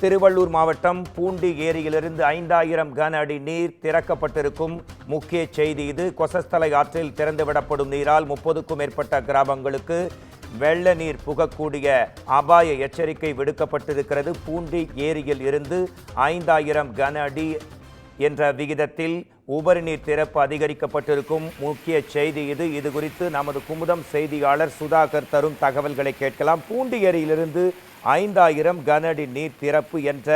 திருவள்ளூர் மாவட்டம் பூண்டி ஏரியிலிருந்து 5000 கன அடி நீர் திறக்கப்பட்டிருக்கும் முக்கிய செய்தி இது. கொசஸ்தலை ஆற்றில் திறந்துவிடப்படும் நீரால் 30க்கும் மேற்பட்ட கிராமங்களுக்கு வெள்ள நீர் புகக்கூடிய அபாய எச்சரிக்கை விடுக்கப்பட்டிருக்கிறது. பூண்டி ஏரியில் இருந்து 5000 கன அடி என்ற விகிதத்தில் உபரி நீர் திறப்பு அதிகரிக்கப்பட்டிருக்கும் முக்கிய செய்தி இது. இது குறித்து நமது குமுதம் செய்தியாளர் சுதாகர் தரும் தகவல்களை கேட்கலாம். பூண்டி ஏரியிலிருந்து 5000 கன அடி நீர் திறப்பு என்ற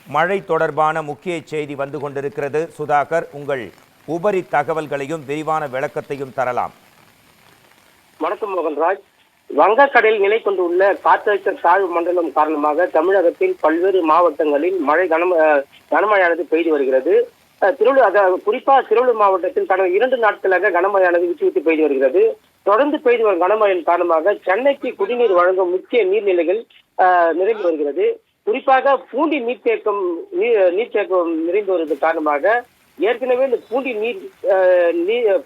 மழை தொடர்பான முக்கிய செய்தி வந்து கொண்டிருக்கிறது. சுதாகர், உங்கள் உபரி தகவல்களையும் விரிவான விளக்கத்தையும் தரலாம். வணக்கம் மோகன்ராஜ். வங்கக்கடலில் நிலை கொண்டுள்ள காற்றழுத்த தாழ்வு மண்டலம் காரணமாக தமிழகத்தில் பல்வேறு மாவட்டங்களில் மழை கனமழையானது பெய்து வருகிறது. குறிப்பாக திருவள்ளூர் மாவட்டத்தில் கடந்த 2 நாட்களாக கனமழையானது விட்டு விட்டு பெய்து வருகிறது. தொடர்ந்து பெய்து வரும் கனமழையின் காரணமாக சென்னைக்கு குடிநீர் வழங்கும் முக்கிய நீர்நிலைகள் நிரம்பி வருகிறது. குறிப்பாக பூண்டி நீர்த்தேக்கம் நிறைந்து வருவது காரணமாக ஏற்கனவே இந்த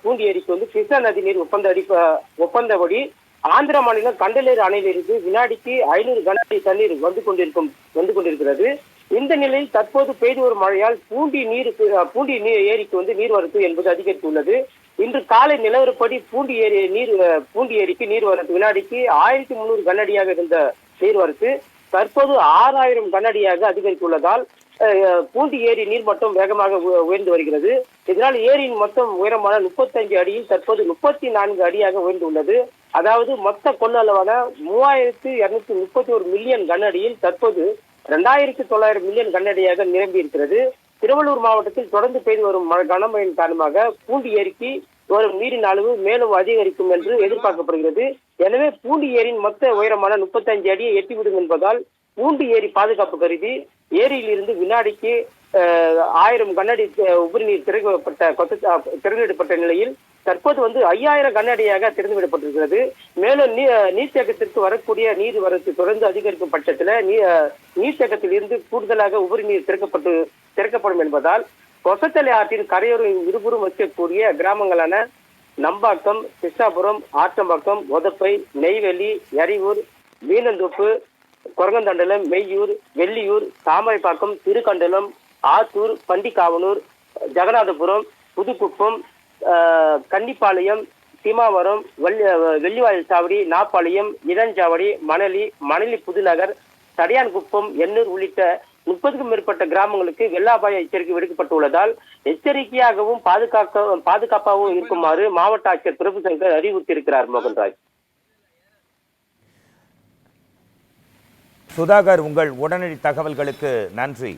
பூண்டி ஏரிக்கு கிருஷ்ணா நதி நீர் ஒப்பந்தபடி ஆந்திர மாநிலம் கண்டலேறு அணையிலிருந்து வினாடிக்கு 500 கன அடி தண்ணீர் வந்து கொண்டிருக்கிறது. இந்த நிலையில் தற்போது பெய்து வரும் மழையால் பூண்டி ஏரிக்கு நீர்வரத்து என்பது அதிகரித்துள்ளது. இன்று காலை நிலவரப்படி பூண்டி ஏரிக்கு நீர்வரத்து வினாடிக்கு 1300 கன அடியாக இருந்த நீர்வரத்து தற்போது 6000 கன அடியாக அதிகரித்துள்ளதால் பூண்டி ஏரி நீர்மட்டம் வேகமாக உயர்ந்து வருகிறது. இதனால் ஏரியின் மொத்தம் உயரமான 35 அடியில் தற்போது 34 அடியாக உயர்ந்துள்ளது. அதாவது மொத்த கொள்ளளவான 3231 மில்லியன் கன அடியில் தற்போது 2900 மில்லியன் கன அடியாக நிரம்பி இருக்கிறது. திருவள்ளூர் மாவட்டத்தில் தொடர்ந்து பெய்து வரும் கனமழையின் காரணமாக பூண்டி ஏரிக்கு வரும் நீரின் அளவு மேலும் அதிகரிக்கும் என்று எதிர்பார்க்கப்படுகிறது. எனவே பூண்டி ஏரியின் மொத்த உயரமான 35 அடியை எட்டிவிடும் என்பதால் பூண்டி ஏரி பாதுகாப்பு கருதி ஏரியில் இருந்து வினாடிக்கு 1000 கன அடி உபரி நீர் திறந்துவிடப்பட்ட நிலையில் தற்போது 5000 கன அடியாக திறந்துவிடப்பட்டிருக்கிறது. மேலும் நீர்த்தேக்கத்திற்கு வரக்கூடிய நீர் வரத்து தொடர்ந்து அதிகரிக்கும் பட்சத்தில் நீர்த்தேக்கத்தில் இருந்து கூடுதலாக உபரி நீர் திறக்கப்படும் என்பதால் கொசத்தலை ஆற்றின் கரையோரம் இருபுறம் வைக்கக்கூடிய கிராமங்களான நம்பாக்கம், கிருஷ்ணாபுரம், ஆற்றம்பாக்கம், ஒதப்பை, நெய்வேலி, எரியூர், மீனந்தோப்பு, கொரங்கந்தண்டலம், மெய்யூர், வெள்ளியூர், தாமரைப்பாக்கம், திருக்கண்டலம், ஆத்தூர், பண்டிகாவனூர், ஜெகநாதபுரம், புதுக்குப்பம், கன்னிப்பாளையம், சீமாவரம், வெள்ளிவாயில் சாவடி, நாப்பாளையம், இளஞ்சாவடி, மணலி புதுநகர், தடியான்குப்பம், எண்ணூர் உள்ளிட்ட 30க்கும் மேற்பட்ட கிராமங்களுக்கு வெள்ள அபாய எச்சரிக்கை விடுக்கப்பட்டுள்ளதால் எச்சரிக்கையாகவும் பாதுகாப்பாகவும் இருக்குமாறு மாவட்ட ஆட்சியர் பிரபுசங்கர் அறிவுறுத்தியிருக்கிறார். மோகன்ராஜ். சுதாகர், உங்கள் உடனடி தகவல்களுக்கு நன்றி.